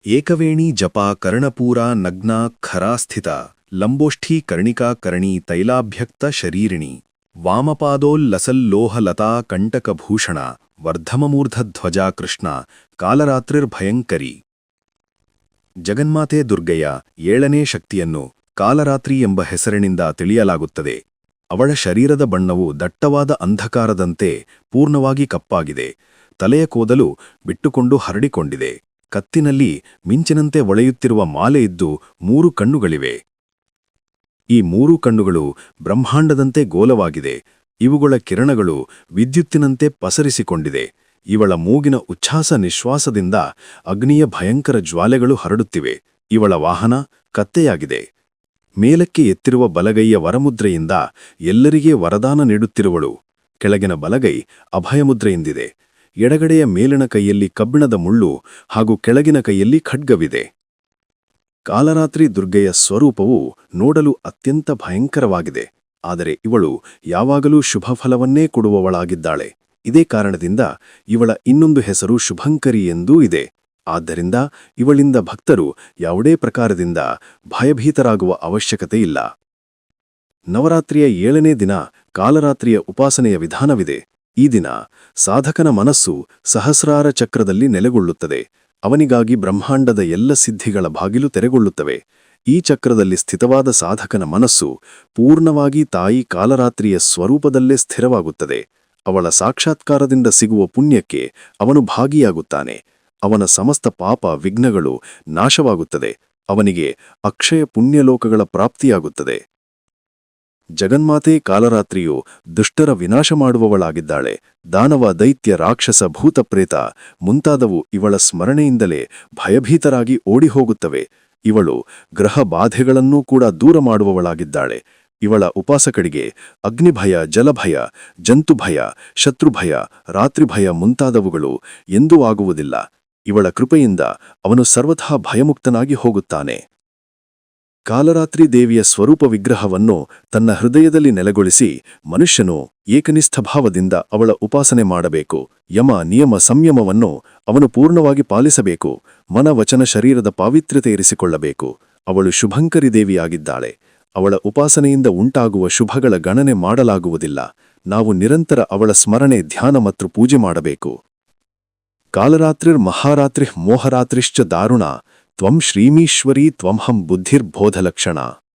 ಏಕವೇಣಿ ಜಪ ಕರ್ಣಪೂರ ನಗ್ನ ಖರಾಸ್ಥಿತ ಲಂಬೋಷ್ಠಿ ಕರ್ಣಿಕಾ ಕರ್ಣಿ ತೈಲಾಭ್ಯಕ್ತ ಶರೀರಿಣಿ ವಾಮಪಾದೋಲ್ಲಸಲ್ಲೋಹಲತಾ ಕಂಟಕಭೂಷಣ ವರ್ಧಮಮೂರ್ಧಧ್ವಜಾ ಕೃಷ್ಣ ಕಾಲರಾತ್ರಿರ್ಭಯಂಕರಿ. ಜಗನ್ಮಾತೆ ದುರ್ಗೆಯ 7ನೇ ಶಕ್ತಿಯನ್ನು ಕಾಲರಾತ್ರಿ ಎಂಬ ಹೆಸರಿನಿಂದ ತಿಳಿಯಲಾಗುತ್ತದೆ. ಅವಳ ಶರೀರದ ಬಣ್ಣವು ದಟ್ಟವಾದ ಅಂಧಕಾರದಂತೆ ಪೂರ್ಣವಾಗಿ ಕಪ್ಪಾಗಿದೆ. ತಲೆಯ ಕೂದಲು ಬಿಟ್ಟುಕೊಂಡು ಹರಡಿಕೊಂಡಿದೆ. ಕತ್ತಿನಲ್ಲಿ ಮಿಂಚಿನಂತೆ ಹೊಳೆಯುತ್ತಿರುವ ಮಾಲೆ ಇದ್ದು 3 ಕಣ್ಣುಗಳಿವೆ. ಈ 3 ಕಣ್ಣುಗಳು ಬ್ರಹ್ಮಾಂಡದಂತೆ ಗೋಲವಾಗಿದೆ. ಇವುಗಳ ಕಿರಣಗಳು ವಿದ್ಯುತ್ತಿನಂತೆ ಪಸರಿಸಿಕೊಂಡಿದೆ. ಇವಳ ಮೂಗಿನ ಉಚ್ಛ್ವಾಸ ನಿಶ್ವಾಸದಿಂದ ಅಗ್ನಿಯ ಭಯಂಕರ ಜ್ವಾಲೆಗಳು ಹರಡುತ್ತಿವೆ. ಇವಳ ವಾಹನ ಕತ್ತೆಯಾಗಿದೆ. ಮೇಲಕ್ಕೆ ಎತ್ತಿರುವ ಬಲಗೈಯ ವರಮುದ್ರೆಯಿಂದ ಎಲ್ಲರಿಗೆ ವರದಾನ ನೀಡುತ್ತಿರುವಳು. ಕೆಳಗಿನ ಬಲಗೈ ಅಭಯಮುದ್ರೆಯಿಂದಿದೆ. ಎಡಗಡೆಯ ಮೇಲಿನ ಕೈಯಲ್ಲಿ ಕಬ್ಬಿಣದ ಮುಳ್ಳು ಹಾಗೂ ಕೆಳಗಿನ ಕೈಯಲ್ಲಿ ಖಡ್ಗವಿದೆ. ಕಾಲರಾತ್ರಿ ದುರ್ಗೆಯ ಸ್ವರೂಪವು ನೋಡಲು ಅತ್ಯಂತ ಭಯಂಕರವಾಗಿದೆ. ಆದರೆ ಇವಳು ಯಾವಾಗಲೂ ಶುಭ ಫಲವನ್ನೇ ಕೊಡುವವಳಾಗಿದ್ದಾಳೆ. ಇದೇ ಕಾರಣದಿಂದ ಇವಳ ಇನ್ನೊಂದು ಹೆಸರು ಶುಭಂಕರಿ ಎಂದೂ ಇದೆ. ಆದ್ದರಿಂದ ಇವಳಿಂದ ಭಕ್ತರು ಯಾವುದೇ ಪ್ರಕಾರದಿಂದ ಭಯಭೀತರಾಗುವ ಅವಶ್ಯಕತೆ ಇಲ್ಲ. ನವರಾತ್ರಿಯ 7ನೇ ದಿನ ಕಾಲರಾತ್ರಿಯ ಉಪಾಸನೆಯ ವಿಧಾನವಿದೆ. ಈ ದಿನ ಸಾಧಕನ ಮನಸ್ಸು ಸಹಸ್ರಾರ ಚಕ್ರದಲ್ಲಿ ನೆಲೆಗೊಳ್ಳುತ್ತದೆ. ಅವನಿಗಾಗಿ ಬ್ರಹ್ಮಾಂಡದ ಎಲ್ಲ ಸಿದ್ಧಿಗಳ ಬಾಗಿಲು ತೆರೆಗೊಳ್ಳುತ್ತವೆ. ಈ ಚಕ್ರದಲ್ಲಿ ಸ್ಥಿತವಾದ ಸಾಧಕನ ಮನಸ್ಸು ಪೂರ್ಣವಾಗಿ ತಾಯಿ ಕಾಲರಾತ್ರಿಯ ಸ್ವರೂಪದಲ್ಲೇ ಸ್ಥಿರವಾಗುತ್ತದೆ. ಅವಳ ಸಾಕ್ಷಾತ್ಕಾರದಿಂದ ಸಿಗುವ ಪುಣ್ಯಕ್ಕೆ ಅವನು ಭಾಗಿಯಾಗುತ್ತಾನೆ. ಅವನ ಸಮಸ್ತ ಪಾಪ ವಿಘ್ನಗಳು ನಾಶವಾಗುತ್ತದೆ. ಅವನಿಗೆ ಅಕ್ಷಯ ಪುಣ್ಯಲೋಕಗಳ ಪ್ರಾಪ್ತಿಯಾಗುತ್ತದೆ. ಜಗನ್ಮಾತೆ ಕಾಲರಾತ್ರಿಯು ದುಷ್ಟರ ವಿನಾಶ ಮಾಡುವವಳಾಗಿದ್ದಾಳೆ. ದಾನವ, ದೈತ್ಯ, ರಾಕ್ಷಸ, ಭೂತಪ್ರೇತ ಮುಂತಾದವು ಇವಳ ಸ್ಮರಣೆಯಿಂದಲೇ ಭಯಭೀತರಾಗಿ ಓಡಿಹೋಗುತ್ತವೆ. ಇವಳು ಗ್ರಹ ಬಾಧೆಗಳನ್ನೂ ಕೂಡ ದೂರ ಮಾಡುವವಳಾಗಿದ್ದಾಳೆ. ಇವಳ ಉಪಾಸಕರಿಗೆ ಅಗ್ನಿಭಯ, ಜಲಭಯ, ಜಂತುಭಯ, ಶತ್ರುಭಯ, ರಾತ್ರಿಭಯ ಮುಂತಾದವುಗಳು ಎಂದೂ ಆಗುವುದಿಲ್ಲ. ಇವಳ ಕೃಪೆಯಿಂದ ಅವನು ಸರ್ವಥಾ ಭಯಮುಕ್ತನಾಗಿ ಹೋಗುತ್ತಾನೆ. ಕಾಲರಾತ್ರಿ ದೇವಿಯ ಸ್ವರೂಪ ವಿಗ್ರಹವನ್ನು ತನ್ನ ಹೃದಯದಲ್ಲಿ ನೆಲೆಗೊಳಿಸಿ ಮನುಷ್ಯನು ಏಕನಿಷ್ಠ ಭಾವದಿಂದ ಅವಳ ಉಪಾಸನೆ ಮಾಡಬೇಕು. ಯಮ, ನಿಯಮ, ಸಂಯಮವನ್ನು ಅವನು ಪೂರ್ಣವಾಗಿ ಪಾಲಿಸಬೇಕು. ಮನ, ವಚನ, ಶರೀರದ ಪಾವಿತ್ರ್ಯತೆ ಇರಿಸಿಕೊಳ್ಳಬೇಕು. ಅವಳು ಶುಭಂಕರಿ ದೇವಿಯಾಗಿದ್ದಾಳೆ. ಅವಳ ಉಪಾಸನೆಯಿಂದ ಉಂಟಾಗುವ ಶುಭಗಳ ಗಣನೆ ಮಾಡಲಾಗುವುದಿಲ್ಲ. ನಾವು ನಿರಂತರ ಅವಳ ಸ್ಮರಣೆ, ಧ್ಯಾನ ಮತ್ತು ಪೂಜೆ ಮಾಡಬೇಕು. ಕಾಲರಾತ್ರಿರ್ ಮಹಾರಾತ್ರಿಃ ಮೋಹರಾತ್ರಿಶ್ಚ ದಾರುಣ ತ್ವಂ ಶ್ರೀಮೀಶ್ವರೀ ತ್ವಂಹಂ ಬುದ್ಧಿರ್ಬೋಧಲಕ್ಷಣ.